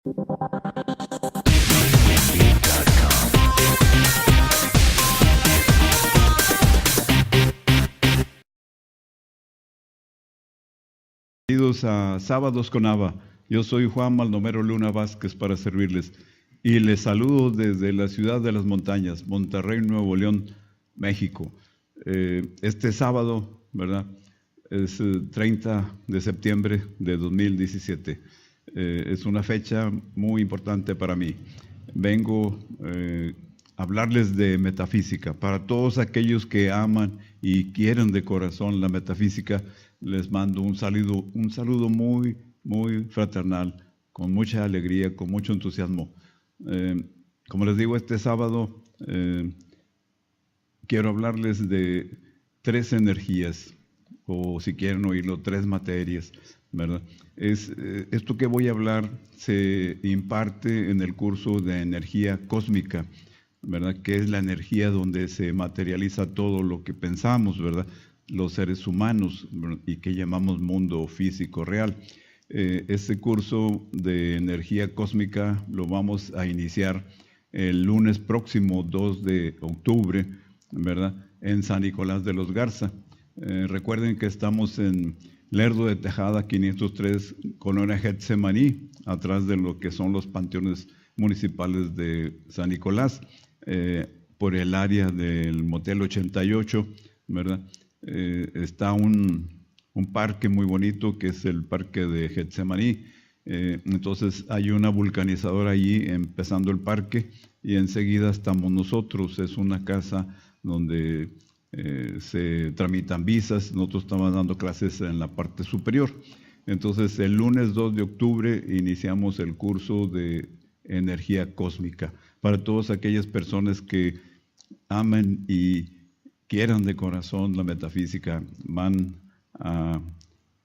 Bienvenidos a Sábados con Abba. Yo soy Juan Baldomero Luna Vázquez para servirles y les saludo desde la ciudad de las montañas, Monterrey, Nuevo León, México. Este sábado, ¿verdad? Es 30 de septiembre de 2017. Es una fecha muy importante para mí. Vengo a hablarles de metafísica. Para todos aquellos que aman y quieren de corazón la metafísica, les mando un saludo muy, muy fraternal, con mucha alegría, con mucho entusiasmo. Como les digo, este sábado quiero hablarles de 3 energías, o si quieren oírlo, 3 materias, ¿verdad? Esto que voy a hablar se imparte en el curso de energía cósmica, ¿verdad? Que es la energía donde se materializa todo lo que pensamos, ¿verdad? Los seres humanos, y que llamamos mundo físico real. Este curso de energía cósmica lo vamos a iniciar el lunes próximo, 2 de octubre, ¿verdad? En San Nicolás de los Garza. Recuerden que estamos en Lerdo de Tejada 503, Colonia Getsemaní, atrás de lo que son los panteones municipales de San Nicolás, por el área del Motel 88, ¿verdad? Está un parque muy bonito que es el parque de Getsemaní. Entonces hay una vulcanizadora allí empezando el parque y enseguida estamos nosotros. Es una casa donde se tramitan visas. Nosotros estamos dando clases en la parte superior. Entonces el lunes 2 de octubre iniciamos el curso de energía cósmica para todas aquellas personas que amen y quieran de corazón la metafísica. Van a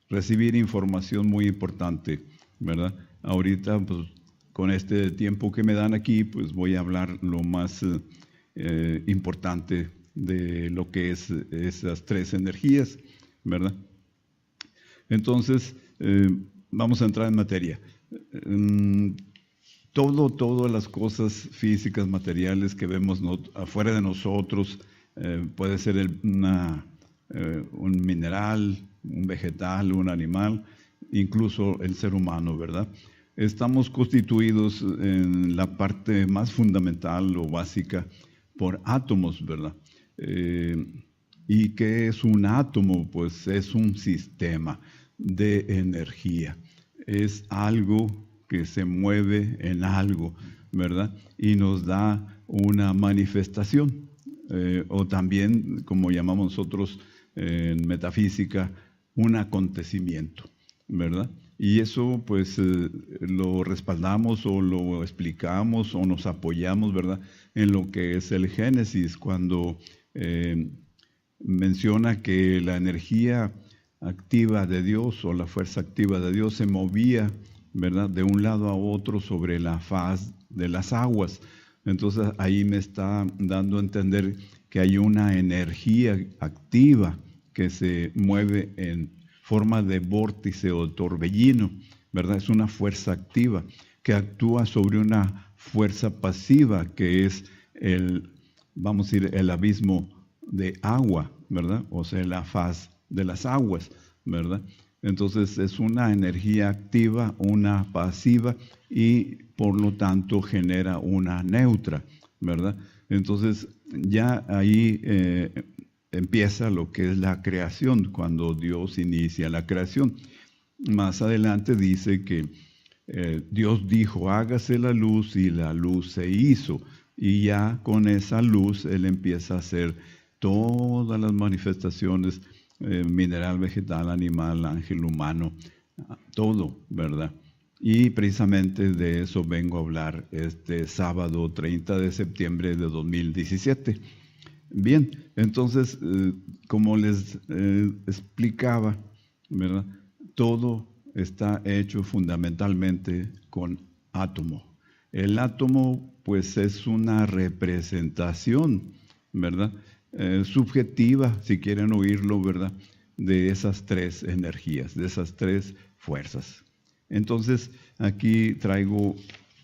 recibir información muy importante, ¿verdad? Ahorita, pues, con este tiempo que me dan aquí, pues voy a hablar lo más importante de lo que es esas 3 energías, ¿verdad? Entonces, vamos a entrar en materia. Todas las cosas físicas, materiales que vemos afuera de nosotros, puede ser un mineral, un vegetal, un animal, incluso el ser humano, ¿verdad? Estamos constituidos en la parte más fundamental o básica por átomos, ¿verdad? ¿Y qué es un átomo? Pues es un sistema de energía. Es algo que se mueve en algo, ¿verdad? Y nos da una manifestación. O también, como llamamos nosotros en metafísica, un acontecimiento, ¿verdad? Y eso pues lo respaldamos o lo explicamos o nos apoyamos, ¿verdad? En lo que es el Génesis, cuando menciona que la energía activa de Dios o la fuerza activa de Dios se movía, ¿verdad? De un lado a otro sobre la faz de las aguas. Entonces ahí me está dando a entender que hay una energía activa que se mueve en forma de vórtice o torbellino, ¿verdad? Es una fuerza activa que actúa sobre una fuerza pasiva que es vamos a decir, el abismo de agua, ¿verdad? O sea, la faz de las aguas, ¿verdad? Entonces es una energía activa, una pasiva y por lo tanto genera una neutra, ¿verdad? Entonces ya ahí empieza lo que es la creación, cuando Dios inicia la creación. Más adelante dice que Dios dijo, hágase la luz, y la luz se hizo. Y ya con esa luz Él empieza a hacer todas las manifestaciones, mineral, vegetal, animal, ángel, humano, todo, ¿verdad? Y precisamente de eso vengo a hablar este sábado 30 de septiembre de 2017. Bien, entonces, como les explicaba, ¿verdad? Todo está hecho fundamentalmente con átomo. El átomo, pues, es una representación, ¿verdad? Subjetiva, si quieren oírlo, ¿verdad? De esas 3 energías, de esas 3 fuerzas. Entonces, aquí traigo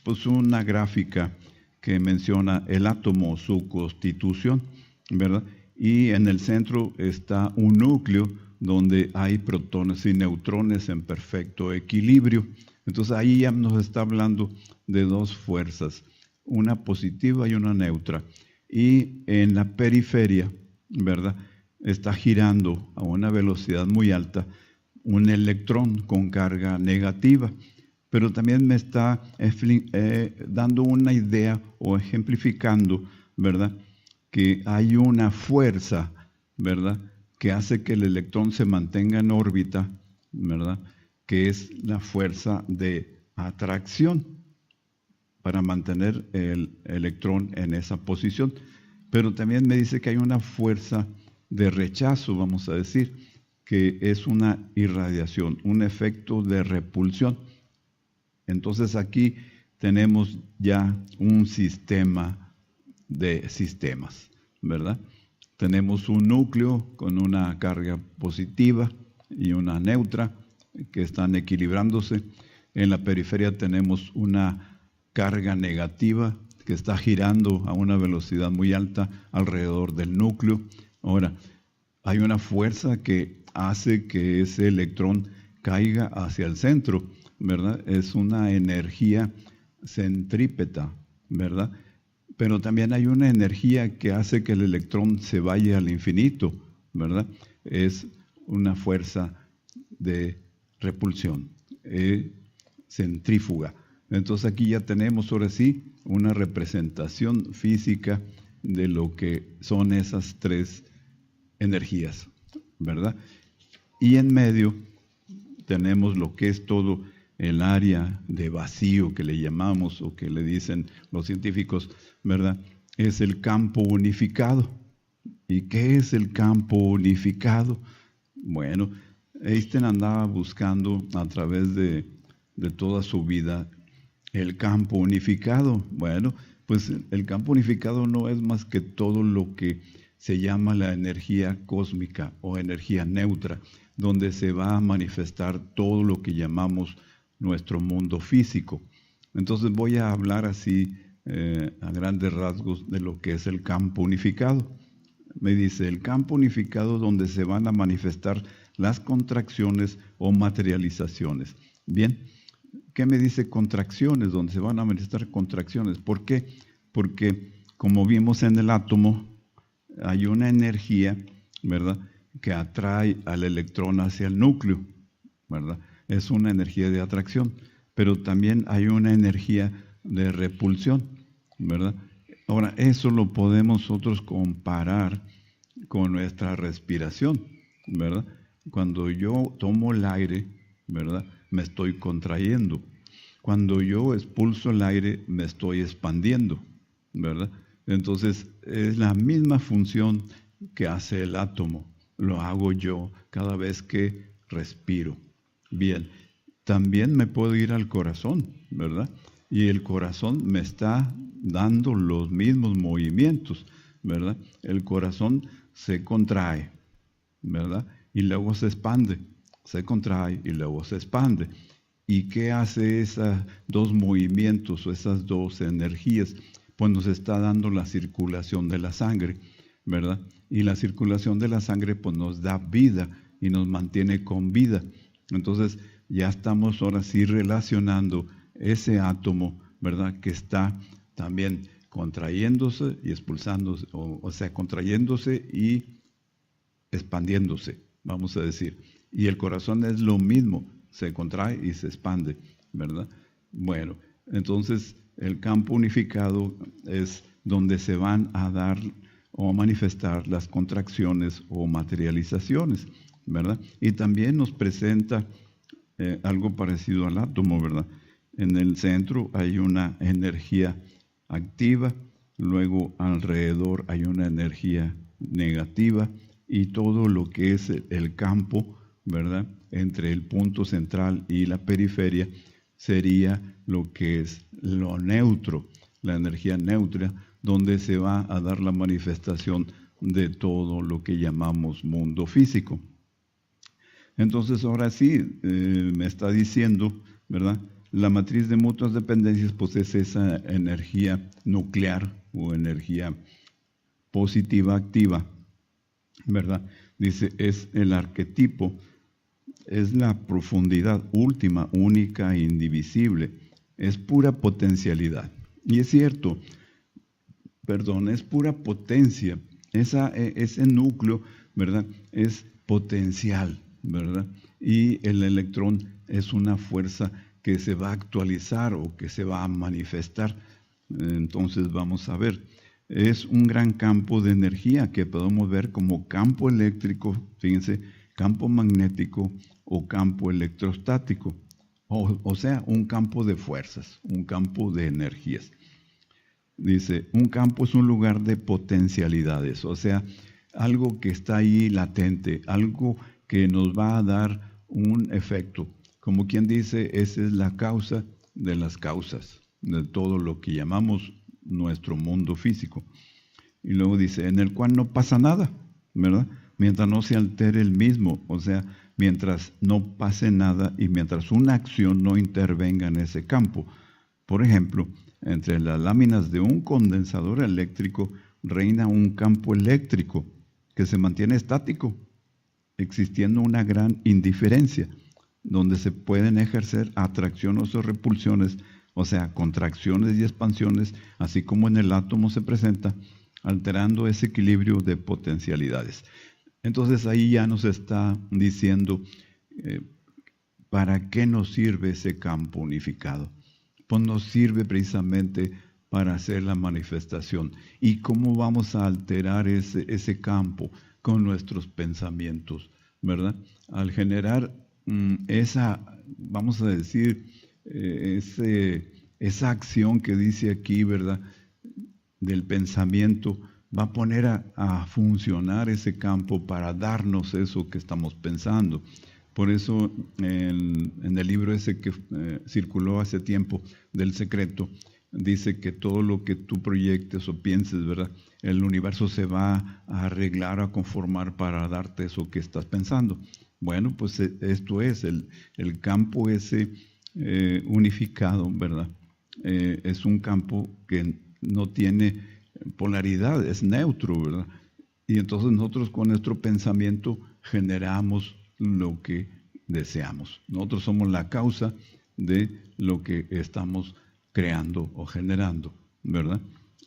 pues una gráfica que menciona el átomo, su constitución, ¿verdad? Y en el centro está un núcleo donde hay protones y neutrones en perfecto equilibrio. Entonces ahí ya nos está hablando de dos fuerzas, una positiva y una neutra. Y en la periferia, ¿verdad?, está girando a una velocidad muy alta un electrón con carga negativa. Pero también me está dando una idea o ejemplificando, ¿verdad?, que hay una fuerza, ¿verdad?, que hace que el electrón se mantenga en órbita, ¿verdad?, que es la fuerza de atracción para mantener el electrón en esa posición. Pero también me dice que hay una fuerza de rechazo, vamos a decir, que es una irradiación, un efecto de repulsión. Entonces aquí tenemos ya un sistema de sistemas, ¿verdad? Tenemos un núcleo con una carga positiva y una neutra que están equilibrándose. En la periferia tenemos una carga negativa que está girando a una velocidad muy alta alrededor del núcleo. Ahora, hay una fuerza que hace que ese electrón caiga hacia el centro, ¿verdad? Es una energía centrípeta, ¿verdad? Pero también hay una energía que hace que el electrón se vaya al infinito, ¿verdad? Es una fuerza de repulsión, centrífuga. Entonces aquí ya tenemos ahora sí una representación física de lo que son esas tres energías, ¿verdad? Y en medio tenemos lo que es todo el área de vacío que le llamamos o que le dicen los científicos, ¿verdad? Es el campo unificado. ¿Y qué es el campo unificado? Bueno, Einstein andaba buscando a través de toda su vida el campo unificado. Bueno, pues el campo unificado no es más que todo lo que se llama la energía cósmica o energía neutra, donde se va a manifestar todo lo que llamamos nuestro mundo físico. Entonces voy a hablar así a grandes rasgos de lo que es el campo unificado. Me dice, el campo unificado donde se van a manifestar las contracciones o materializaciones. Bien, ¿qué me dice contracciones? Donde se van a manifestar contracciones. ¿Por qué? Porque como vimos en el átomo, hay una energía, ¿verdad?, que atrae al electrón hacia el núcleo, ¿verdad? Es una energía de atracción, pero también hay una energía de repulsión, ¿verdad? Ahora, eso lo podemos nosotros comparar con nuestra respiración, ¿verdad? Cuando yo tomo el aire, ¿verdad?, me estoy contrayendo. Cuando yo expulso el aire, me estoy expandiendo, ¿verdad? Entonces, es la misma función que hace el átomo. Lo hago yo cada vez que respiro. Bien, también me puedo ir al corazón, ¿verdad? Y el corazón me está dando los mismos movimientos, ¿verdad? El corazón se contrae, ¿verdad? Y luego se expande, se contrae y luego se expande. ¿Y qué hace esos dos movimientos o esas dos energías? Pues nos está dando la circulación de la sangre, ¿verdad? Y la circulación de la sangre pues nos da vida y nos mantiene con vida. Entonces ya estamos ahora sí relacionando ese átomo, ¿verdad?, que está también contrayéndose y expulsándose, o sea, contrayéndose y expandiéndose, vamos a decir. Y el corazón es lo mismo, se contrae y se expande, ¿verdad? Bueno, entonces el campo unificado es donde se van a dar o manifestar las contracciones o materializaciones, ¿verdad? Y también nos presenta algo parecido al átomo, ¿verdad? En el centro hay una energía activa, luego alrededor hay una energía negativa y todo lo que es el campo, ¿verdad?, entre el punto central y la periferia sería lo que es lo neutro, la energía neutra, donde se va a dar la manifestación de todo lo que llamamos mundo físico. Entonces ahora sí, me está diciendo, ¿verdad?, La matriz de mutuas dependencias pues es esa energía nuclear o energía positiva activa, ¿verdad? Dice, es el arquetipo, es la profundidad última, única e indivisible, es pura potencialidad. Y es cierto, es pura potencia. Ese núcleo, ¿verdad? Es potencial, ¿verdad? Y el electrón es una fuerza que se va a actualizar o que se va a manifestar. Entonces vamos a ver, es un gran campo de energía que podemos ver como campo eléctrico, fíjense, campo magnético o campo electrostático, o sea, un campo de fuerzas, un campo de energías. Dice, un campo es un lugar de potencialidades, o sea, algo que está ahí latente, algo que nos va a dar un efecto. Como quien dice, esa es la causa de las causas, de todo lo que llamamos nuestro mundo físico. Y luego dice, en el cual no pasa nada, ¿verdad? Mientras no se altere el mismo, o sea, mientras no pase nada y mientras una acción no intervenga en ese campo. Por ejemplo, entre las láminas de un condensador eléctrico reina un campo eléctrico que se mantiene estático, existiendo una gran indiferencia, donde se pueden ejercer atracciones o repulsiones, o sea, contracciones y expansiones, así como en el átomo se presenta, alterando ese equilibrio de potencialidades. Entonces ahí ya nos está diciendo para qué nos sirve ese campo unificado. Pues nos sirve precisamente para hacer la manifestación. ¿Y cómo vamos a alterar ese campo? Con nuestros pensamientos, ¿verdad? Al generar vamos a decir, esa acción que dice aquí, ¿verdad? Del pensamiento, va a poner a funcionar ese campo para darnos eso que estamos pensando. Por eso en el libro ese que circuló hace tiempo del secreto, dice que todo lo que tú proyectes o pienses, ¿verdad? El universo se va a arreglar, a conformar para darte eso que estás pensando. Bueno, pues esto es el campo ese unificado, ¿verdad? Es un campo que no tiene polaridad, es neutro, ¿verdad? Y entonces nosotros con nuestro pensamiento generamos lo que deseamos. Nosotros somos la causa de lo que estamos creando o generando, ¿verdad?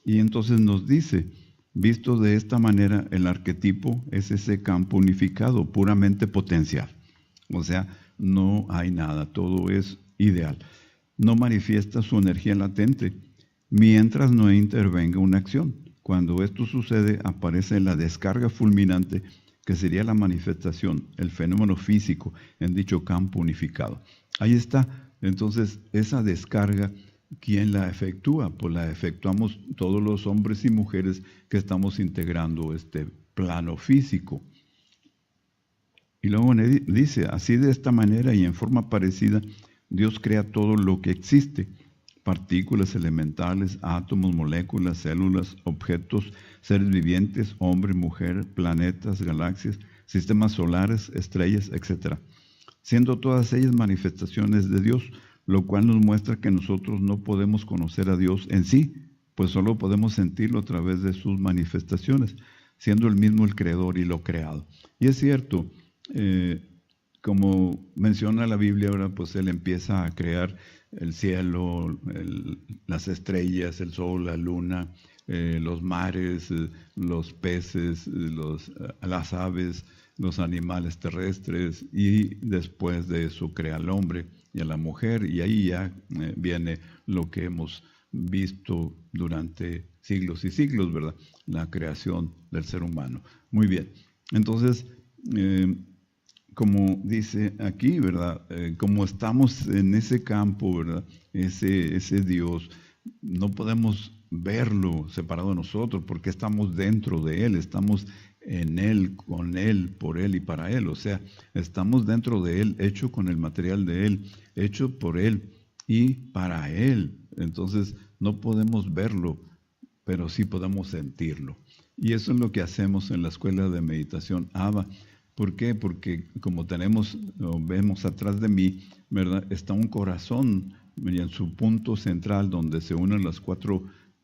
Y entonces nos dice, visto de esta manera, el arquetipo es ese campo unificado, puramente potencial. O sea, no hay nada, todo es ideal. No manifiesta su energía latente mientras no intervenga una acción. Cuando esto sucede, aparece la descarga fulminante, que sería la manifestación, el fenómeno físico en dicho campo unificado. Ahí está. Entonces, esa descarga, ¿quién la efectúa? Pues la efectuamos todos los hombres y mujeres que estamos integrando este plano físico. Y luego dice, así de esta manera y en forma parecida, Dios crea todo lo que existe, partículas elementales, átomos, moléculas, células, objetos, seres vivientes, hombre, mujer, planetas, galaxias, sistemas solares, estrellas, etc. Siendo todas ellas manifestaciones de Dios, lo cual nos muestra que nosotros no podemos conocer a Dios en sí, pues solo podemos sentirlo a través de sus manifestaciones, siendo el mismo el creador y lo creado. Y es cierto, como menciona la Biblia ahora, pues Él empieza a crear el cielo, las estrellas, el sol, la luna, los mares, los peces, las aves, los animales terrestres, y después de eso crea al hombre y a la mujer, y ahí ya viene lo que hemos visto durante siglos y siglos, ¿verdad? La creación del ser humano. Muy bien, entonces, como dice aquí, ¿verdad? Como estamos en ese campo, ¿verdad? Ese Dios, no podemos verlo separado de nosotros porque estamos dentro de Él, estamos en Él, con Él, por Él y para Él. O sea, estamos dentro de Él, hecho con el material de Él, hecho por Él y para Él. Entonces, no podemos verlo, pero sí podemos sentirlo. Y eso es lo que hacemos en la escuela de meditación ABA. ¿Por qué? Porque como vemos atrás de mí, ¿verdad? Está un corazón y en su punto central donde se unen las 4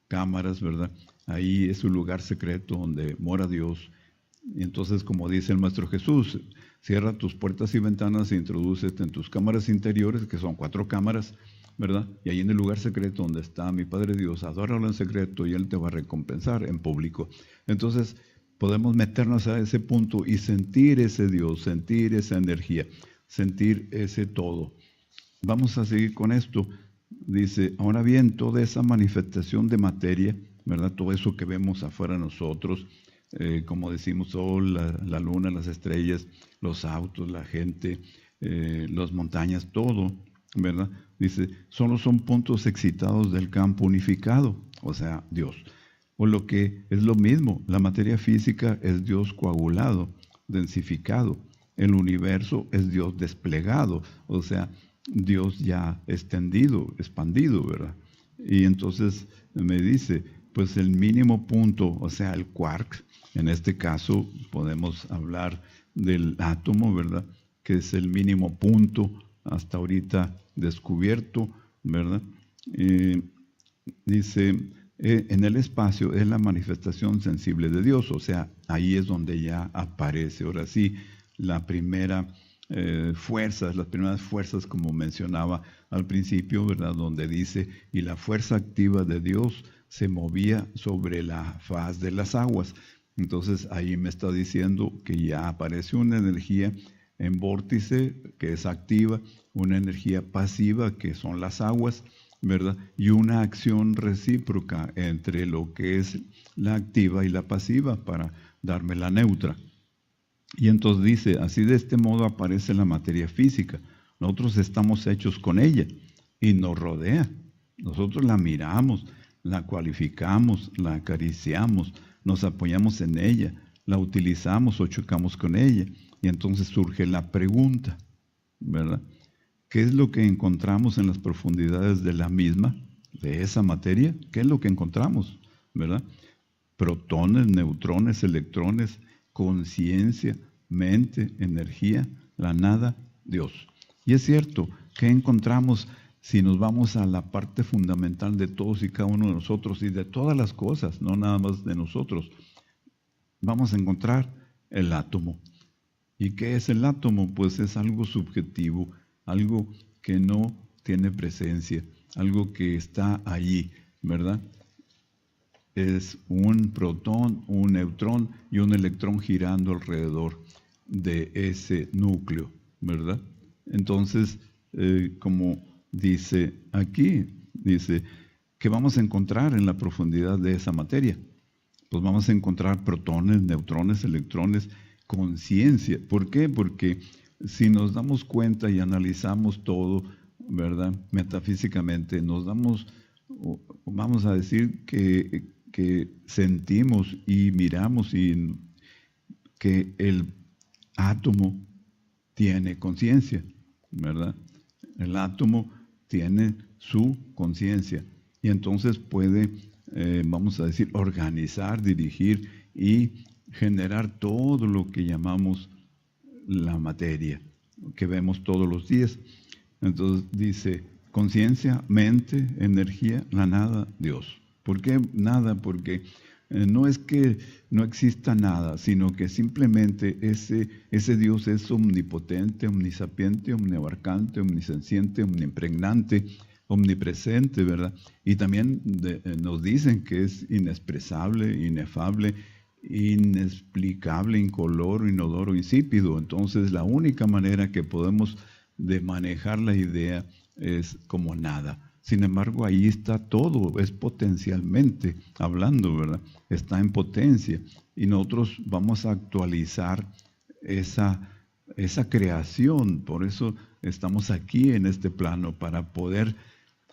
cámaras, ¿verdad? Ahí es un lugar secreto donde mora Dios. Y entonces, como dice el Maestro Jesús, cierra tus puertas y ventanas e introdúcete en tus cámaras interiores, que son 4 cámaras, ¿verdad? Y ahí en el lugar secreto donde está mi Padre Dios, adóralo en secreto y Él te va a recompensar en público. Entonces, podemos meternos a ese punto y sentir ese Dios, sentir esa energía, sentir ese todo. Vamos a seguir con esto. Dice, ahora bien, toda esa manifestación de materia, ¿verdad? Todo eso que vemos afuera de nosotros, como decimos, sol, la luna, las estrellas, los autos, la gente, las montañas, todo, ¿verdad? Dice, solo son puntos excitados del campo unificado, o sea, Dios. O lo que es lo mismo, la materia física es Dios coagulado, densificado. El universo es Dios desplegado, o sea, Dios ya extendido, expandido, ¿verdad? Y entonces me dice, pues el mínimo punto, o sea, el quark, en este caso podemos hablar del átomo, ¿verdad? Que es el mínimo punto hasta ahorita descubierto, ¿verdad? Dice, en el espacio es la manifestación sensible de Dios, o sea, ahí es donde ya aparece, ahora sí, la primera las primeras fuerzas, como mencionaba al principio, ¿verdad? Donde dice, y la fuerza activa de Dios se movía sobre la faz de las aguas. Entonces ahí me está diciendo que ya aparece una energía en vórtice que es activa, una energía pasiva que son las aguas, ¿verdad? Y una acción recíproca entre lo que es la activa y la pasiva para darme la neutra. Y entonces dice, así de este modo aparece la materia física. Nosotros estamos hechos con ella y nos rodea. Nosotros la miramos, la cualificamos, la acariciamos, nos apoyamos en ella, la utilizamos o chocamos con ella. Y entonces surge la pregunta, ¿verdad? ¿Qué es lo que encontramos en las profundidades de la misma, de esa materia? ¿Qué es lo que encontramos, verdad? Protones, neutrones, electrones, conciencia, mente, energía, la nada, Dios. Y es cierto, ¿qué encontramos si nos vamos a la parte fundamental de todos y cada uno de nosotros y de todas las cosas, no nada más de nosotros? Vamos a encontrar el átomo. ¿Y qué es el átomo? Pues es algo subjetivo, algo que no tiene presencia, algo que está allí, ¿verdad? Es un protón, un neutrón y un electrón girando alrededor de ese núcleo, ¿verdad? Entonces, como dice aquí, dice, ¿qué vamos a encontrar en la profundidad de esa materia? Pues vamos a encontrar protones, neutrones, electrones, conciencia. ¿Por qué? Porque si nos damos cuenta y analizamos todo, ¿verdad? Metafísicamente, vamos a decir que sentimos y miramos y que el átomo tiene conciencia, ¿verdad? El átomo tiene su conciencia y entonces puede, vamos a decir, organizar, dirigir y generar todo lo que llamamos la materia, que vemos todos los días. Entonces dice, conciencia, mente, energía, la nada, Dios. ¿Por qué nada? Porque no es que no exista nada, sino que simplemente ese Dios es omnipotente, omnisapiente, omniabarcante, omnisenciente, omnipregnante, omnipresente, ¿verdad? Y también nos dicen que es inexpresable, inefable, inexplicable, incoloro, inodoro, insípido. Entonces la única manera que podemos de manejar la idea es como nada. Sin embargo, ahí está todo, es potencialmente hablando, ¿verdad? Está en potencia. Y nosotros vamos a actualizar esa creación. Por eso estamos aquí en este plano, para poder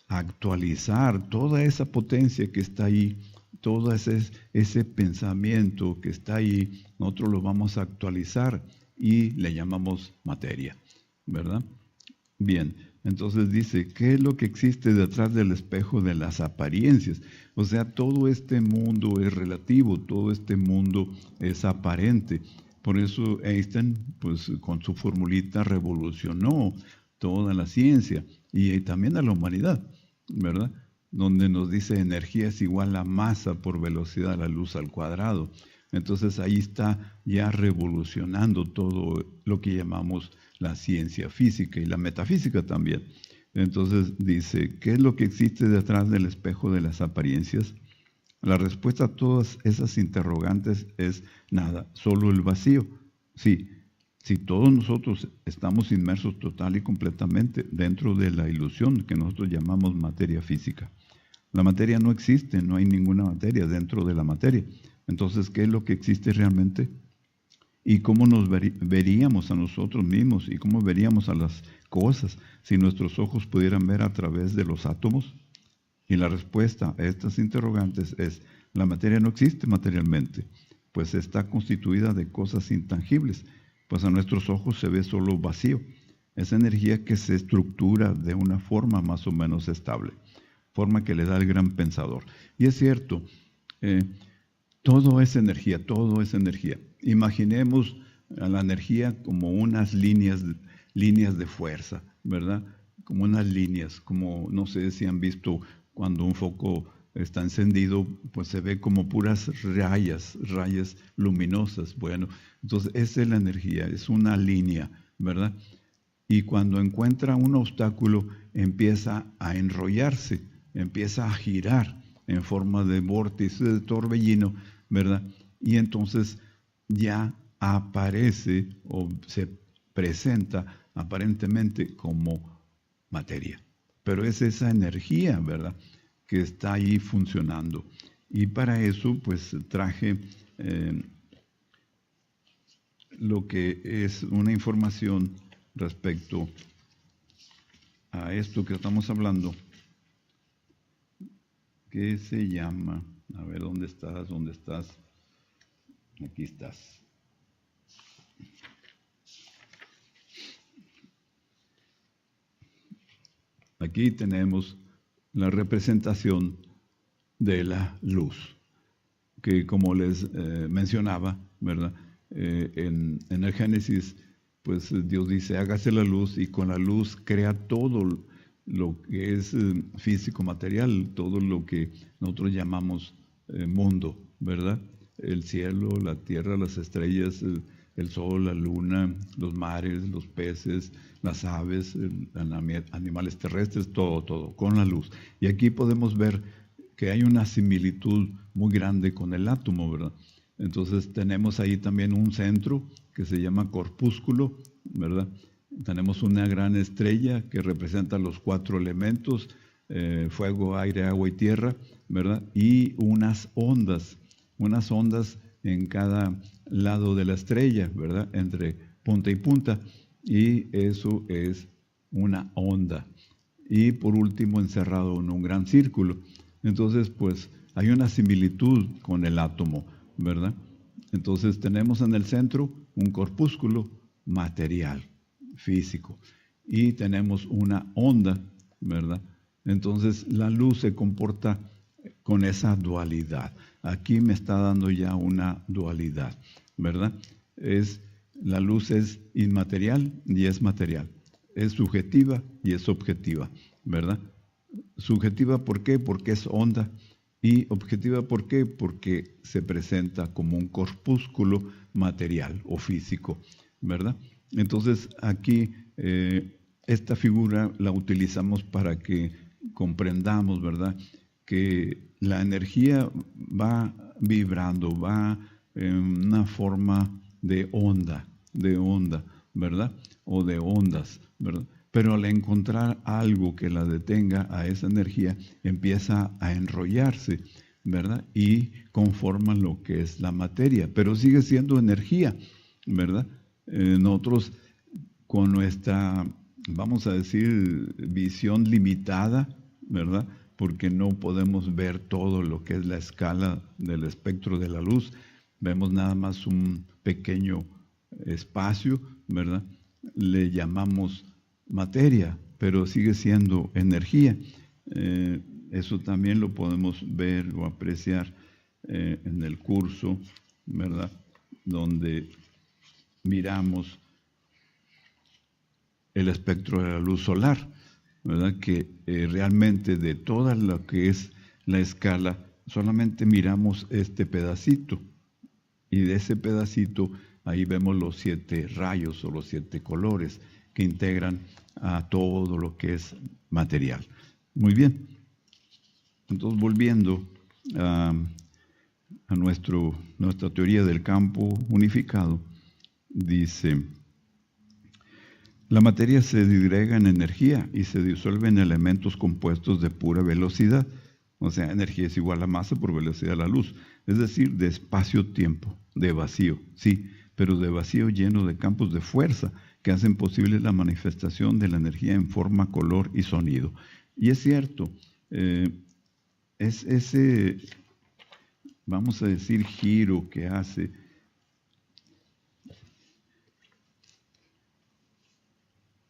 actualizar toda esa potencia que está ahí, todo ese pensamiento que está ahí. Nosotros lo vamos a actualizar y le llamamos materia, ¿verdad? Bien. Entonces dice, ¿qué es lo que existe detrás del espejo de las apariencias? O sea, todo este mundo es relativo, todo este mundo es aparente. Por eso Einstein, pues con su formulita revolucionó toda la ciencia y también a la humanidad, ¿verdad? Donde nos dice energía es igual a masa por velocidad de la luz al cuadrado. Entonces ahí está ya revolucionando todo lo que llamamos la ciencia física y la metafísica también. Entonces dice, ¿qué es lo que existe detrás del espejo de las apariencias? La respuesta a todas esas interrogantes es nada, solo el vacío. Sí, si todos nosotros estamos inmersos total y completamente dentro de la ilusión que nosotros llamamos materia física. La materia no existe, no hay ninguna materia dentro de la materia. Entonces, ¿qué es lo que existe realmente? ¿Y cómo nos veríamos a nosotros mismos y cómo veríamos a las cosas si nuestros ojos pudieran ver a través de los átomos? Y la respuesta a estas interrogantes es, la materia no existe materialmente, pues está constituida de cosas intangibles, pues a nuestros ojos se ve solo vacío, esa energía que se estructura de una forma más o menos estable, forma que le da el gran pensador. Y es cierto, todo es energía, todo es energía. Imaginemos a la energía como unas líneas de fuerza, ¿verdad? Como unas líneas, como no sé si han visto cuando un foco está encendido, pues se ve como puras rayas luminosas. Bueno, entonces esa es la energía, es una línea, ¿verdad? Y cuando encuentra un obstáculo, empieza a enrollarse, empieza a girar en forma de vórtice, de torbellino, ¿verdad? Y entonces ya aparece o se presenta aparentemente como materia. Pero es esa energía, ¿verdad?, que está ahí funcionando. Y para eso, pues traje lo que es una información respecto a esto que estamos hablando, que se llama, a ver, ¿dónde estás? ¿Dónde estás? Aquí estás. Aquí tenemos la representación de la luz, que como les mencionaba, ¿verdad? En el Génesis, pues Dios dice, hágase la luz, y con la luz crea todo lo que es físico, material, todo lo que nosotros llamamos mundo, ¿verdad? El cielo, la tierra, las estrellas, el sol, la luna, los mares, los peces, las aves, animales terrestres, todo, con la luz. Y aquí podemos ver que hay una similitud muy grande con el átomo, ¿verdad? Entonces tenemos ahí también un centro que se llama corpúsculo, ¿verdad? Tenemos una gran estrella que representa los 4 elementos, fuego, aire, agua y tierra, ¿verdad? Y unas ondas en cada lado de la estrella, ¿verdad? Entre punta y punta, y eso es una onda. Y por último, encerrado en un gran círculo. Entonces, pues, hay una similitud con el átomo, ¿verdad? Entonces, tenemos en el centro un corpúsculo material, físico, y tenemos una onda, ¿verdad? Entonces, la luz se comporta con esa dualidad. Aquí me está dando ya una dualidad, ¿verdad? La luz es inmaterial y es material. Es subjetiva y es objetiva, ¿verdad? Subjetiva, ¿por qué? Porque es onda. Y objetiva, ¿por qué? Porque se presenta como un corpúsculo material o físico, ¿verdad? Entonces, aquí esta figura la utilizamos para que comprendamos, ¿verdad?, que la energía va vibrando, va en una forma de onda, ¿verdad? O de ondas, ¿verdad? Pero al encontrar algo que la detenga a esa energía, empieza a enrollarse, ¿verdad? Y conforma lo que es la materia, pero sigue siendo energía, ¿verdad? Nosotros con nuestra, vamos a decir, visión limitada, ¿verdad?, porque no podemos ver todo lo que es la escala del espectro de la luz, vemos nada más un pequeño espacio, ¿verdad? Le llamamos materia, pero sigue siendo energía. Eso también lo podemos ver o apreciar en el curso, ¿verdad?, donde miramos el espectro de la luz solar, ¿verdad? Que realmente de toda lo que es la escala, solamente miramos este pedacito, y de ese pedacito ahí vemos los 7 rayos o los 7 colores que integran a todo lo que es material. Muy bien. Entonces, volviendo a nuestra teoría del campo unificado, dice: la materia se disgrega en energía y se disuelve en elementos compuestos de pura velocidad. O sea, energía es igual a masa por velocidad de la luz. Es decir, de espacio-tiempo, de vacío, sí, pero de vacío lleno de campos de fuerza que hacen posible la manifestación de la energía en forma, color y sonido. Y es cierto, es ese, vamos a decir, giro que hace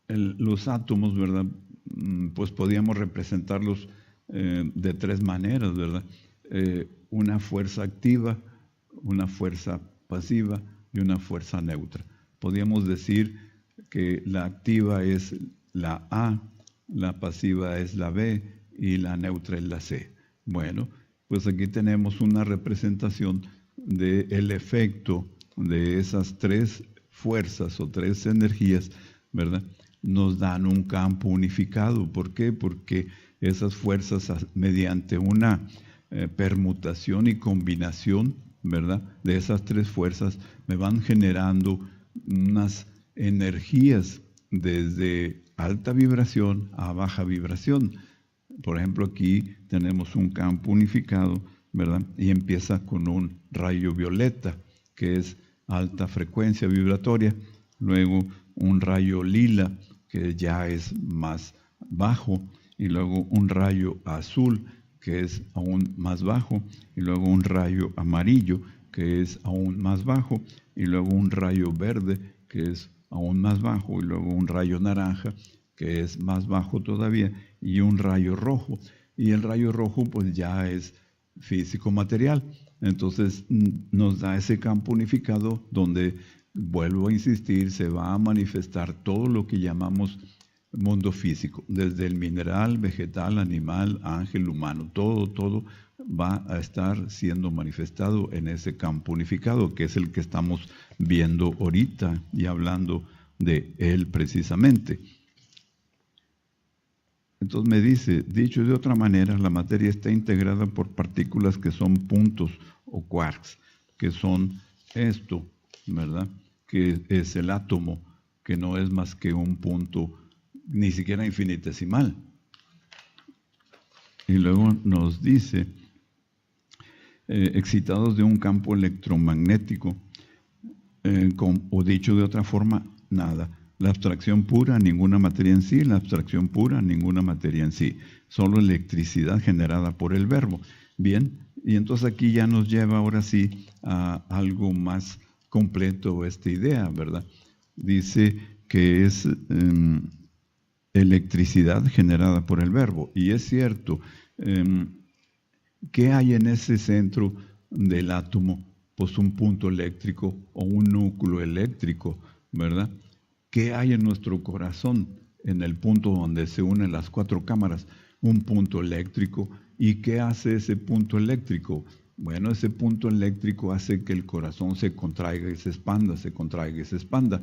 los átomos, ¿verdad? Pues podíamos representarlos de 3 maneras, ¿verdad? Una fuerza activa, una fuerza pasiva y una fuerza neutra. Podríamos decir que la activa es la A, la pasiva es la B y la neutra es la C. Bueno, pues aquí tenemos una representación del efecto de esas 3 fuerzas o 3 energías, ¿verdad? Nos dan un campo unificado. ¿Por qué? Porque esas fuerzas, mediante una permutación y combinación, ¿verdad?, de esas 3 fuerzas, me van generando unas energías desde alta vibración a baja vibración. Por ejemplo, aquí tenemos un campo unificado, ¿verdad? Y empieza con un rayo violeta, que es alta frecuencia vibratoria, luego un rayo lila, que ya es más bajo, y luego un rayo azul, que es aún más bajo, y luego un rayo amarillo, que es aún más bajo, y luego un rayo verde, que es aún más bajo, y luego un rayo naranja, que es más bajo todavía, y un rayo rojo. Y el rayo rojo pues ya es físico-material. Entonces nos da ese campo unificado donde, vuelvo a insistir, se va a manifestar todo lo que llamamos mundo físico, desde el mineral, vegetal, animal, ángel, humano, todo va a estar siendo manifestado en ese campo unificado, que es el que estamos viendo ahorita y hablando de él precisamente. Entonces me dice, dicho de otra manera, la materia está integrada por partículas que son puntos o quarks, que son esto, ¿verdad?, que es el átomo, que no es más que un punto, ni siquiera infinitesimal. Y luego nos dice, excitados de un campo electromagnético, o dicho de otra forma, nada. La abstracción pura, ninguna materia en sí; la abstracción pura, ninguna materia en sí. Solo electricidad generada por el verbo. Bien, y entonces aquí ya nos lleva ahora sí a algo más completo esta idea, ¿verdad? Dice que es electricidad generada por el verbo. Y es cierto, ¿qué hay en ese centro del átomo? Pues un punto eléctrico o un núcleo eléctrico, ¿verdad? ¿Qué hay en nuestro corazón? En el punto donde se unen las 4 cámaras, un punto eléctrico. ¿Y qué hace ese punto eléctrico? Bueno, ese punto eléctrico hace que el corazón se contraiga y se expanda, se contraiga y se expanda.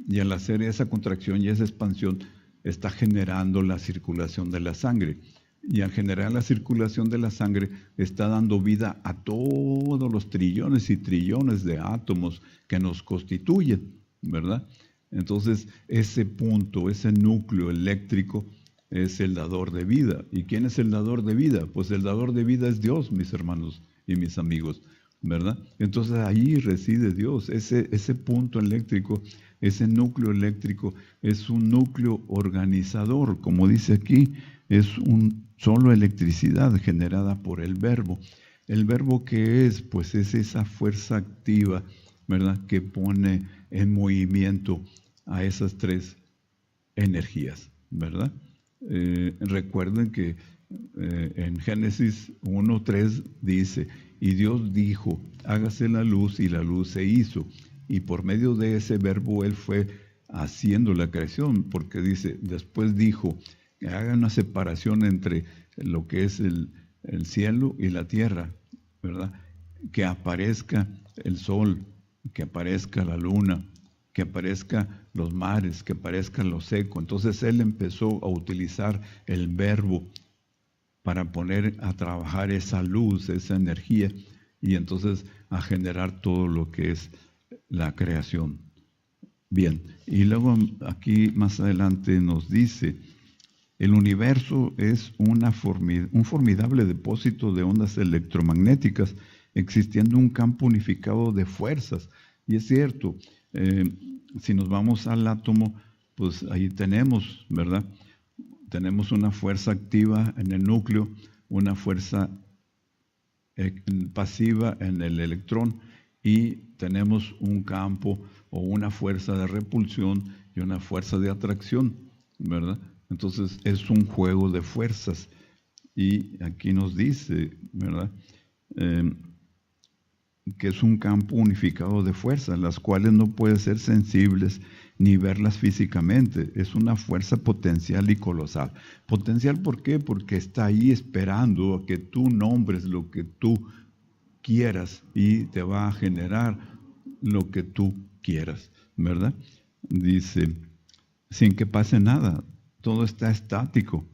Y al hacer esa contracción y esa expansión, está generando la circulación de la sangre. Y al generar la circulación de la sangre, está dando vida a todos los trillones y trillones de átomos que nos constituyen, ¿verdad? Entonces, ese punto, ese núcleo eléctrico es el dador de vida. ¿Y quién es el dador de vida? Pues el dador de vida es Dios, mis hermanos y mis amigos, ¿verdad? Entonces, ahí reside Dios. Ese punto eléctrico, ese núcleo eléctrico, es un núcleo organizador, como dice aquí, es solo electricidad generada por el verbo. ¿El verbo qué es? Pues es esa fuerza activa, ¿verdad?, que pone en movimiento a esas 3 energías, ¿verdad? Recuerden que en Génesis 1:3 dice, y Dios dijo, hágase la luz, y la luz se hizo. Y por medio de ese verbo Él fue haciendo la creación, porque dice, después dijo que haga una separación entre lo que es el cielo y la tierra, ¿verdad? Que aparezca el sol, que aparezca la luna, que aparezca los mares, que aparezca lo seco. Entonces él empezó a utilizar el verbo para poner a trabajar esa luz, esa energía, y entonces a generar todo lo que es la creación. Bien, y luego aquí más adelante nos dice, el universo es un formidable depósito de ondas electromagnéticas, existiendo un campo unificado de fuerzas. Y es cierto, si nos vamos al átomo, pues ahí tenemos, ¿verdad? Tenemos una fuerza activa en el núcleo, una fuerza pasiva en el electrón, y tenemos un campo o una fuerza de repulsión y una fuerza de atracción, ¿verdad? Entonces es un juego de fuerzas, y aquí nos dice, ¿verdad? Que es un campo unificado de fuerzas, las cuales no pueden ser sensibles ni verlas físicamente. Es una fuerza potencial y colosal. Potencial, ¿por qué? Porque está ahí esperando a que tú nombres lo que tú quieras y te va a generar lo que tú quieras, ¿verdad? Dice, sin que pase nada, todo está estático,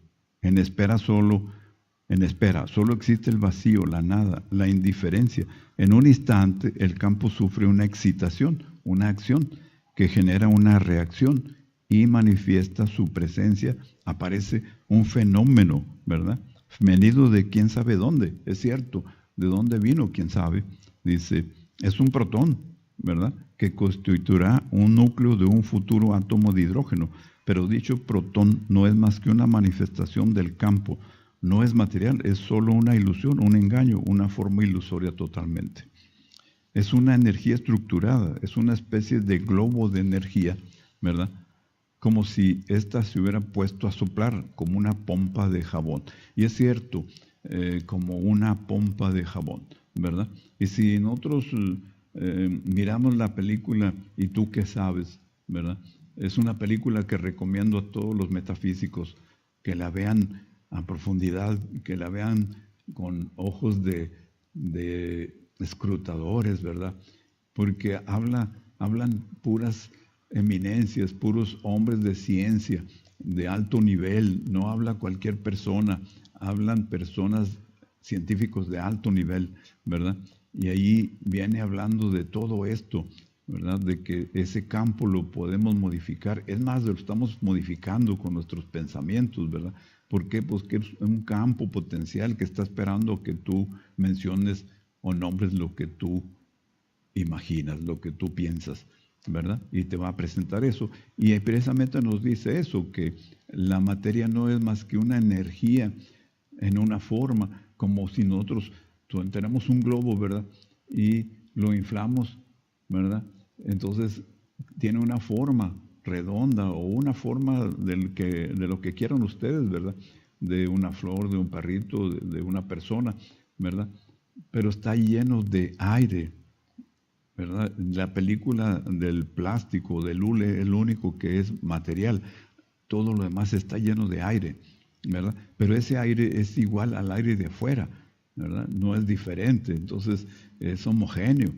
en espera, solo existe el vacío, la nada, la indiferencia. En un instante el campo sufre una excitación, una acción que genera una reacción y manifiesta su presencia, aparece un fenómeno, ¿verdad? Venido de quién sabe dónde, es cierto, de dónde vino, quién sabe. Dice, es un protón, ¿verdad? Que constituirá un núcleo de un futuro átomo de hidrógeno, pero dicho protón no es más que una manifestación del campo, no es material, es solo una ilusión, un engaño, una forma ilusoria totalmente. Es una energía estructurada, es una especie de globo de energía, ¿verdad? Como si ésta se hubiera puesto a soplar como una pompa de jabón. Y es cierto, como una pompa de jabón, ¿verdad? Y si nosotros miramos la película ¿Y tú qué sabes?, ¿verdad? Es una película que recomiendo a todos los metafísicos que la vean a profundidad, que la vean con ojos de escrutadores, ¿verdad? Porque hablan puras eminencias, puros hombres de ciencia, de alto nivel, no habla cualquier persona, hablan personas, científicos de alto nivel, ¿verdad? Y ahí viene hablando de todo esto, ¿verdad? De que ese campo lo podemos modificar, es más, lo estamos modificando con nuestros pensamientos, ¿verdad? ¿Por qué? Pues que es un campo potencial que está esperando que tú menciones o nombres lo que tú imaginas, lo que tú piensas, ¿verdad? Y te va a presentar eso. Y precisamente nos dice eso, que la materia no es más que una energía en una forma, como si nosotros tenemos un globo, ¿verdad? Y lo inflamos, ¿verdad? Entonces tiene una forma redonda o una forma de lo que quieran ustedes, ¿verdad? De una flor, de un perrito, de una persona, ¿verdad? Pero está lleno de aire, ¿verdad? La película del plástico, del hule, es el único que es material. Todo lo demás está lleno de aire, ¿verdad? Pero ese aire es igual al aire de afuera, ¿verdad? No es diferente, entonces es homogéneo.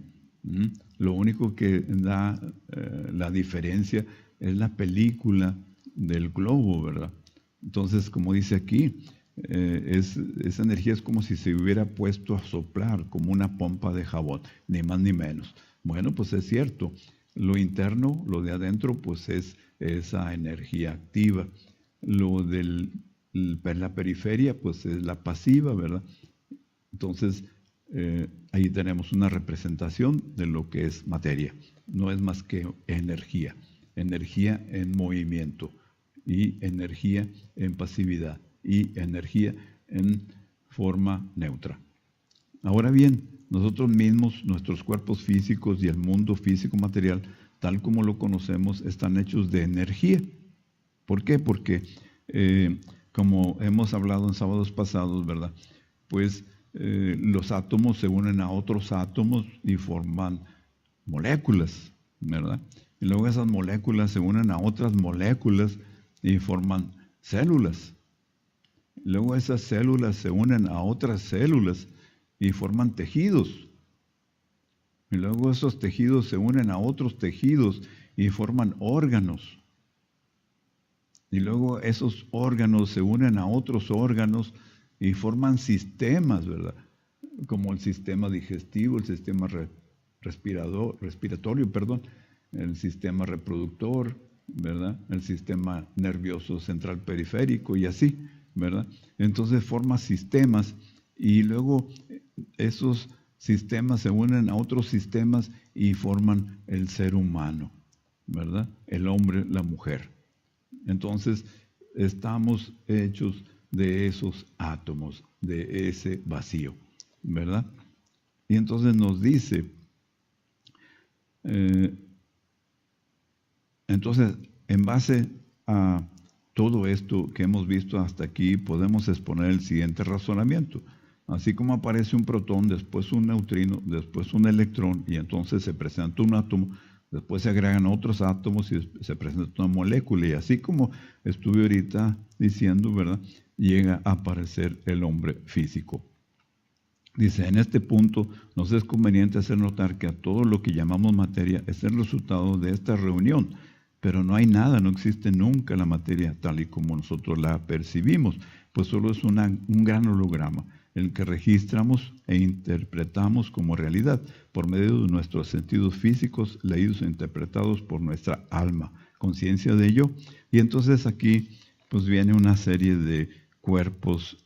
Lo único que da la diferencia es la película del globo, ¿verdad? Entonces, como dice aquí, esa energía es como si se hubiera puesto a soplar, como una pompa de jabón, ni más ni menos. Bueno, pues es cierto, lo interno, lo de adentro, pues es esa energía activa. Lo de la periferia, pues es la pasiva, ¿verdad? Entonces, ahí tenemos una representación de lo que es materia. No es más que energía, energía en movimiento y energía en pasividad y energía en forma neutra. Ahora bien, nosotros mismos, nuestros cuerpos físicos y el mundo físico material, tal como lo conocemos, están hechos de energía. ¿Por qué? Porque, como hemos hablado en sábados pasados, ¿verdad? Pues los átomos se unen a otros átomos y forman moléculas, ¿verdad? Y luego esas moléculas se unen a otras moléculas y forman células. Y luego esas células se unen a otras células y forman tejidos. Y luego esos tejidos se unen a otros tejidos y forman órganos. Y luego esos órganos se unen a otros órganos y forman sistemas, ¿verdad? Como el sistema digestivo, el sistema respiratorio, el sistema reproductor, ¿verdad? El sistema nervioso central periférico y así, ¿verdad? Entonces forma sistemas y luego esos sistemas se unen a otros sistemas y forman el ser humano, ¿verdad? El hombre, la mujer. Entonces, estamos hechos de esos átomos, de ese vacío, ¿verdad? Y entonces nos dice, entonces, en base a todo esto que hemos visto hasta aquí, podemos exponer el siguiente razonamiento. Así como aparece un protón, después un neutrino, después un electrón, y entonces se presenta un átomo, después se agregan otros átomos y se presenta una molécula. Y así como estuve ahorita diciendo, ¿verdad? Llega a aparecer el hombre físico. Dice, en este punto nos es conveniente hacer notar que a todo lo que llamamos materia es el resultado de esta reunión, pero no hay nada, no existe nunca la materia tal y como nosotros la percibimos, pues solo es un gran holograma, el que registramos e interpretamos como realidad por medio de nuestros sentidos físicos, leídos e interpretados por nuestra alma, conciencia de ello. Y entonces aquí pues viene una serie de cuerpos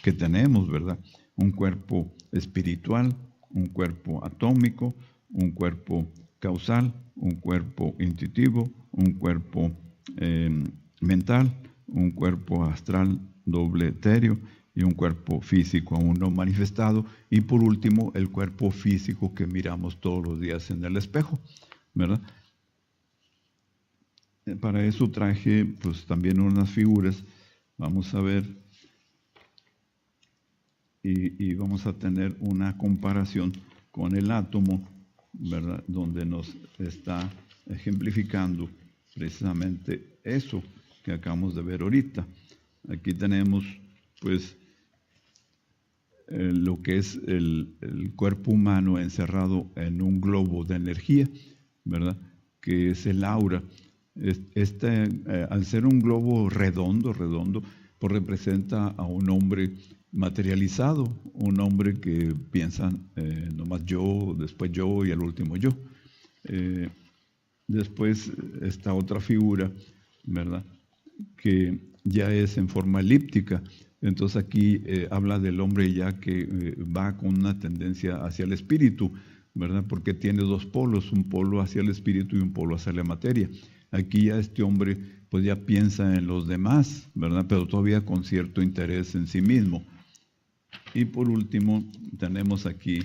que tenemos, ¿verdad? Un cuerpo espiritual, un cuerpo atómico, un cuerpo causal, un cuerpo intuitivo, un cuerpo mental, un cuerpo astral doble etéreo y un cuerpo físico aún no manifestado, y por último el cuerpo físico que miramos todos los días en el espejo, ¿verdad? Para eso traje pues también unas figuras. Vamos a ver y vamos a tener una comparación con el átomo, ¿verdad? Donde nos está ejemplificando precisamente eso que acabamos de ver ahorita. Aquí tenemos pues lo que es el cuerpo humano encerrado en un globo de energía, ¿verdad? Que es el aura. Al ser un globo redondo, pues representa a un hombre materializado, un hombre que piensa nomás yo, después yo y al último yo. Después está otra figura, ¿verdad? Que ya es en forma elíptica. Entonces aquí habla del hombre ya que va con una tendencia hacia el espíritu, ¿verdad? Porque tiene dos polos, un polo hacia el espíritu y un polo hacia la materia. Aquí ya este hombre pues ya piensa en los demás, ¿verdad? Pero todavía con cierto interés en sí mismo. Y por último tenemos aquí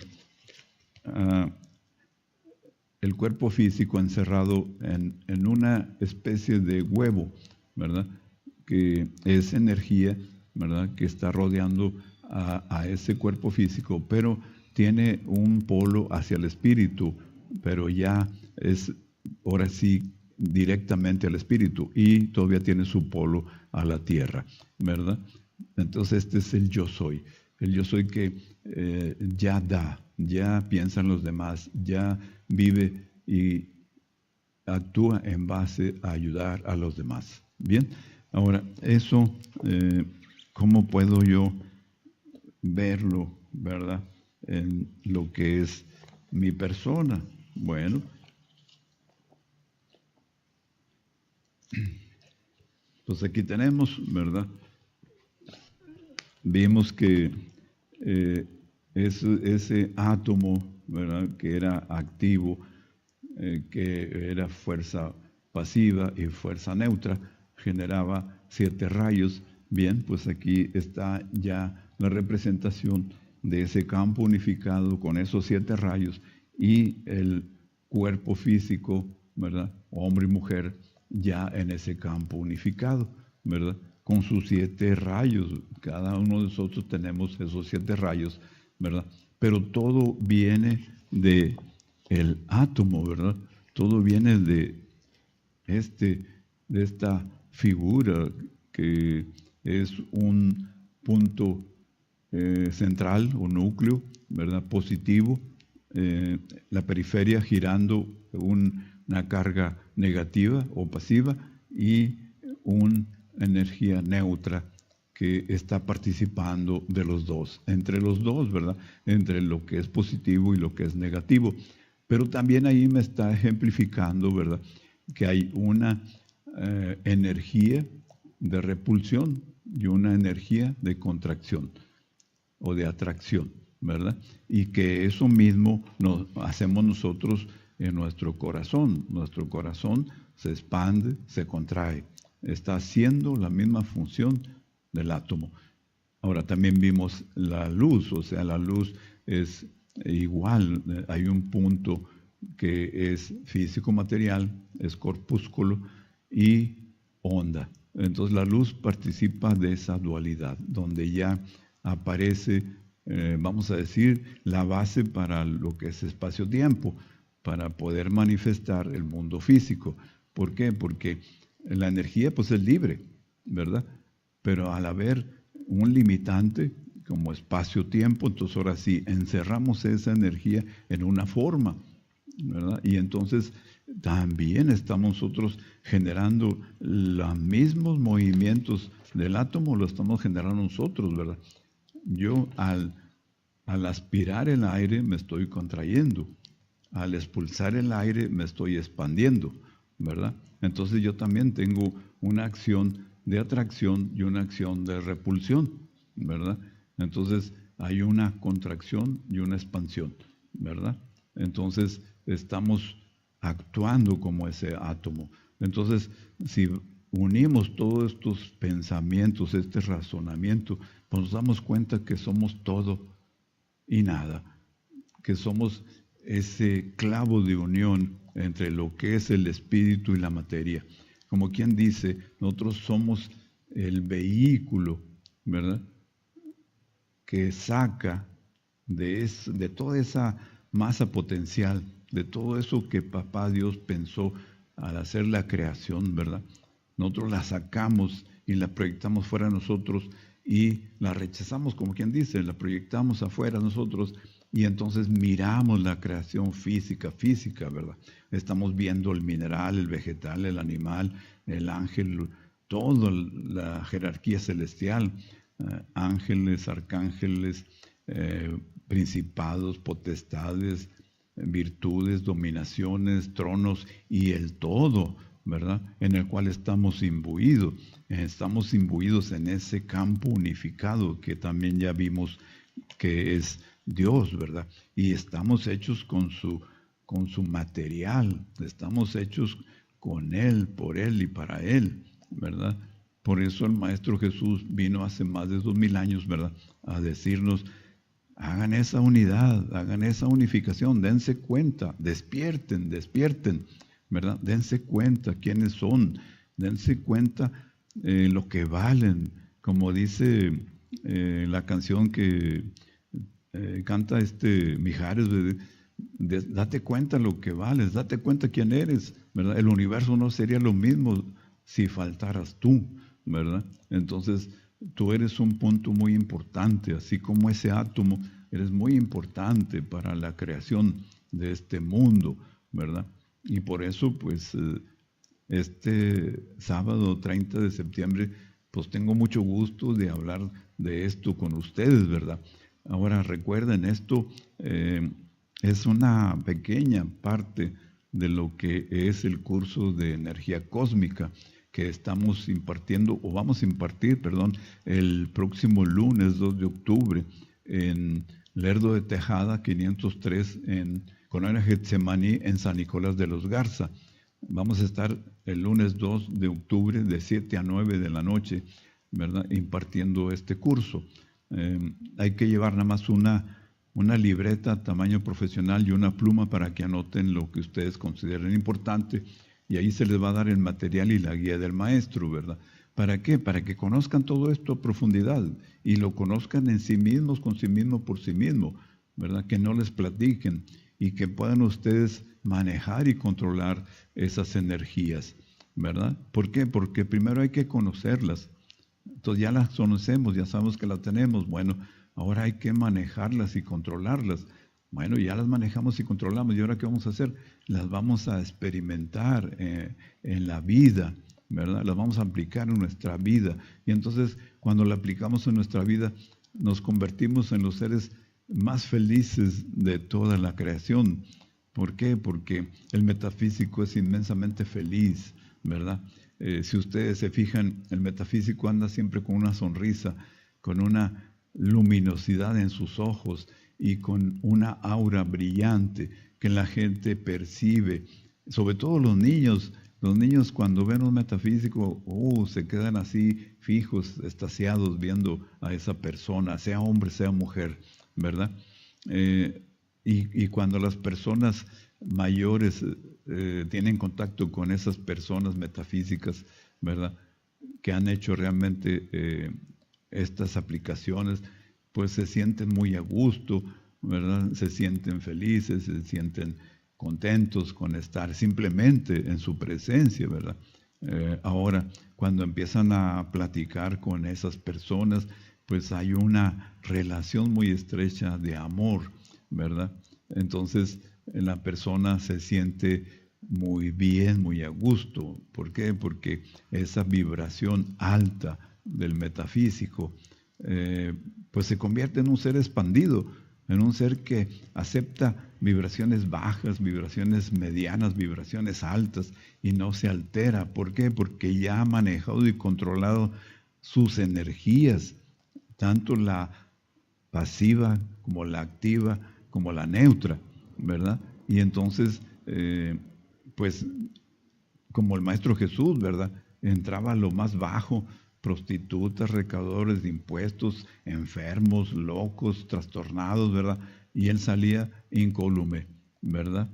el cuerpo físico encerrado en una especie de huevo, ¿verdad? Que es energía, ¿verdad? Que está rodeando a ese cuerpo físico, pero tiene un polo hacia el espíritu, pero ya es, ahora sí, directamente al espíritu, y todavía tiene su polo a la tierra, ¿verdad? Entonces este es el yo soy que ya da, ya piensa en los demás, ya vive y actúa en base a ayudar a los demás. Bien, ahora eso, ¿cómo puedo yo verlo, verdad? En lo que es mi persona. Bueno, pues aquí tenemos, ¿verdad? Vimos que ese átomo, ¿verdad? Que era activo, que era fuerza pasiva y fuerza neutra, generaba 7 rayos. Bien, pues aquí está ya la representación de ese campo unificado con esos 7 rayos y el cuerpo físico, ¿verdad? Hombre y mujer, ya en ese campo unificado, ¿verdad? Con sus 7 rayos. Cada uno de nosotros tenemos esos 7 rayos, ¿verdad? Pero todo viene de el átomo, ¿verdad? Todo viene de de esta figura que es un punto central o núcleo, ¿verdad? Positivo, la periferia girando una carga negativa o pasiva y una energía neutra que está participando de los dos, entre los dos, ¿verdad? Entre lo que es positivo y lo que es negativo. Pero también ahí me está ejemplificando, ¿verdad? Que hay una energía de repulsión y una energía de contracción o de atracción, ¿verdad? Y que eso mismo hacemos nosotros en nuestro corazón. Nuestro corazón se expande, se contrae. Está haciendo la misma función del átomo. Ahora también vimos la luz, o sea, la luz es igual. Hay un punto que es físico-material, es corpúsculo y onda. Entonces la luz participa de esa dualidad, donde ya aparece, vamos a decir, la base para lo que es espacio-tiempo, para poder manifestar el mundo físico. ¿Por qué? Porque la energía pues es libre, ¿verdad? Pero al haber un limitante como espacio-tiempo, entonces ahora sí encerramos esa energía en una forma, ¿verdad? Y entonces también estamos nosotros generando los mismos movimientos del átomo, lo estamos generando nosotros, ¿verdad? Yo al aspirar el aire me estoy contrayendo, al expulsar el aire me estoy expandiendo, ¿verdad? Entonces yo también tengo una acción de atracción y una acción de repulsión, ¿verdad? Entonces hay una contracción y una expansión, ¿verdad? Entonces estamos actuando como ese átomo. Entonces, si unimos todos estos pensamientos, este razonamiento, pues nos damos cuenta que somos todo y nada, que somos ese clavo de unión entre lo que es el espíritu y la materia. Como quien dice, nosotros somos el vehículo, ¿verdad?, que saca de toda esa masa potencial, de todo eso que Papá Dios pensó al hacer la creación, ¿verdad? Nosotros la sacamos y la proyectamos fuera de nosotros y la rechazamos, como quien dice, la proyectamos afuera de nosotros y entonces miramos la creación física, ¿verdad? Estamos viendo el mineral, el vegetal, el animal, el ángel, toda la jerarquía celestial, ángeles, arcángeles, principados, potestades, virtudes, dominaciones, tronos y el todo, ¿verdad? En el cual estamos imbuidos. Estamos imbuidos en ese campo unificado que también ya vimos que es Dios, ¿verdad? Y estamos hechos con su material, estamos hechos con Él, por Él y para Él, ¿verdad? Por eso el Maestro Jesús vino hace más de 2000 años, ¿verdad?, a decirnos: hagan esa unidad, hagan esa unificación, dense cuenta, despierten, ¿verdad? Dense cuenta quiénes son, dense cuenta lo que valen, como dice la canción que canta Mijares, date cuenta lo que vales, date cuenta quién eres, ¿verdad? El universo no sería lo mismo si faltaras tú, ¿verdad? Entonces, tú eres un punto muy importante, así como ese átomo, eres muy importante para la creación de este mundo, ¿verdad? Y por eso, pues, este sábado 30 de septiembre, pues tengo mucho gusto de hablar de esto con ustedes, ¿verdad? Ahora recuerden, esto es una pequeña parte de lo que es el curso de energía cósmica que estamos impartiendo, o vamos a impartir, el próximo lunes 2 de octubre en Lerdo de Tejada 503 en Colonia Getsemaní en San Nicolás de los Garza. Vamos a estar el lunes 2 de octubre de 7 a 9 de la noche, ¿verdad?, impartiendo este curso. Hay que llevar nada más una libreta tamaño profesional y una pluma para que anoten lo que ustedes consideren importante, y ahí se les va a dar el material y la guía del maestro, ¿verdad? ¿Para qué? Para que conozcan todo esto a profundidad y lo conozcan en sí mismos, con sí mismo, por sí mismo, ¿verdad? Que no les platiquen y que puedan ustedes manejar y controlar esas energías. ¿verdad? ¿Por qué? Porque primero hay que conocerlas. Entonces ya las conocemos, ya sabemos que las tenemos. Bueno, ahora hay que manejarlas y controlarlas. Bueno, ya las manejamos y controlamos. ¿Y ahora qué vamos a hacer? Las vamos a experimentar en la vida, ¿verdad? Las vamos a aplicar en nuestra vida. Y entonces, cuando la aplicamos en nuestra vida, nos convertimos en los seres más felices de toda la creación. ¿Por qué? Porque el metafísico es inmensamente feliz, ¿verdad? Si ustedes se fijan, el metafísico anda siempre con una sonrisa, con una luminosidad en sus ojos y con una aura brillante que la gente percibe. Sobre todo los niños cuando ven un metafísico, se quedan así fijos, extasiados viendo a esa persona, sea hombre, sea mujer, ¿verdad? Y cuando las personas mayores tienen contacto con esas personas metafísicas, ¿verdad?, que han hecho realmente estas aplicaciones, pues se sienten muy a gusto, ¿verdad? Se sienten felices, se sienten contentos con estar simplemente en su presencia, ¿verdad? Ahora, cuando empiezan a platicar con esas personas, pues hay una relación muy estrecha de amor, ¿verdad? Entonces, la persona se siente muy bien, muy a gusto. ¿Por qué? Porque esa vibración alta del metafísico, pues se convierte en un ser expandido, en un ser que acepta vibraciones bajas, vibraciones medianas, vibraciones altas y no se altera. ¿Por qué? Porque ya ha manejado y controlado sus energías, tanto la pasiva como la activa como la neutra, ¿verdad? Y entonces, pues como el Maestro Jesús, ¿verdad? Entraba a lo más bajo, prostitutas, recaudadores de impuestos, enfermos, locos, trastornados, ¿verdad? Y él salía incólume, ¿verdad?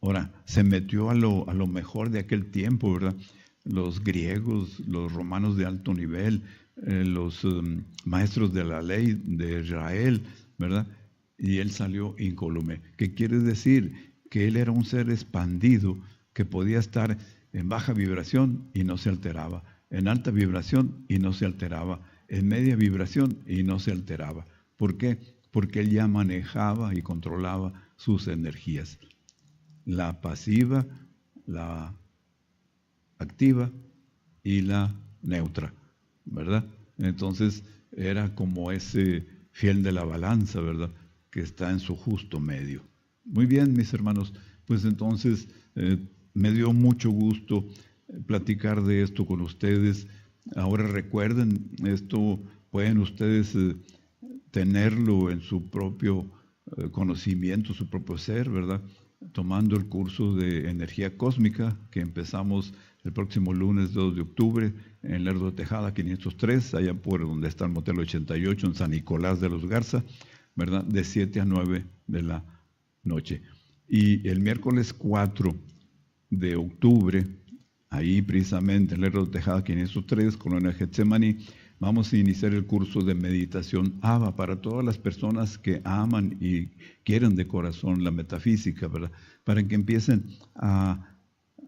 Ahora, se metió a lo mejor de aquel tiempo, ¿verdad? Los griegos, los romanos de alto nivel, los maestros de la ley de Israel, ¿verdad? Y él salió incólume. ¿Qué quiere decir? Que él era un ser expandido que podía estar en baja vibración y no se alteraba, en alta vibración y no se alteraba, en media vibración y no se alteraba. ¿Por qué? Porque él ya manejaba y controlaba sus energías. La pasiva, la activa y la neutra, ¿verdad? Entonces era como ese fiel de la balanza, ¿verdad?, que está en su justo medio. Muy bien, mis hermanos, pues entonces me dio mucho gusto platicar de esto con ustedes. Ahora recuerden, esto pueden ustedes tenerlo en su propio conocimiento, su propio ser, ¿verdad?, tomando el curso de energía cósmica que empezamos el próximo lunes 2 de octubre en Lerdo Tejada 503, allá por donde está el Motel 88 en San Nicolás de los Garza, ¿verdad?, de 7 a 9 de la noche. Y el miércoles 4 de octubre, ahí precisamente en Lerdo Tejada 503, Colonia Getsemaní, vamos a iniciar el curso de meditación ABA para todas las personas que aman y quieren de corazón la metafísica, ¿verdad?, para que empiecen a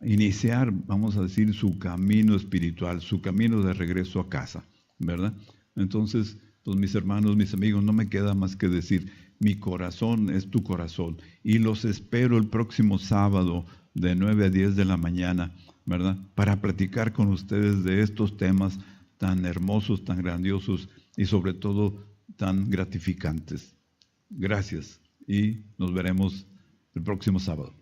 iniciar, vamos a decir, su camino espiritual, su camino de regreso a casa, ¿verdad? Entonces, pues mis hermanos, mis amigos, no me queda más que decir, mi corazón es tu corazón y los espero el próximo sábado de 9 a 10 de la mañana, ¿verdad?, para platicar con ustedes de estos temas tan hermosos, tan grandiosos y sobre todo tan gratificantes. Gracias y nos veremos el próximo sábado.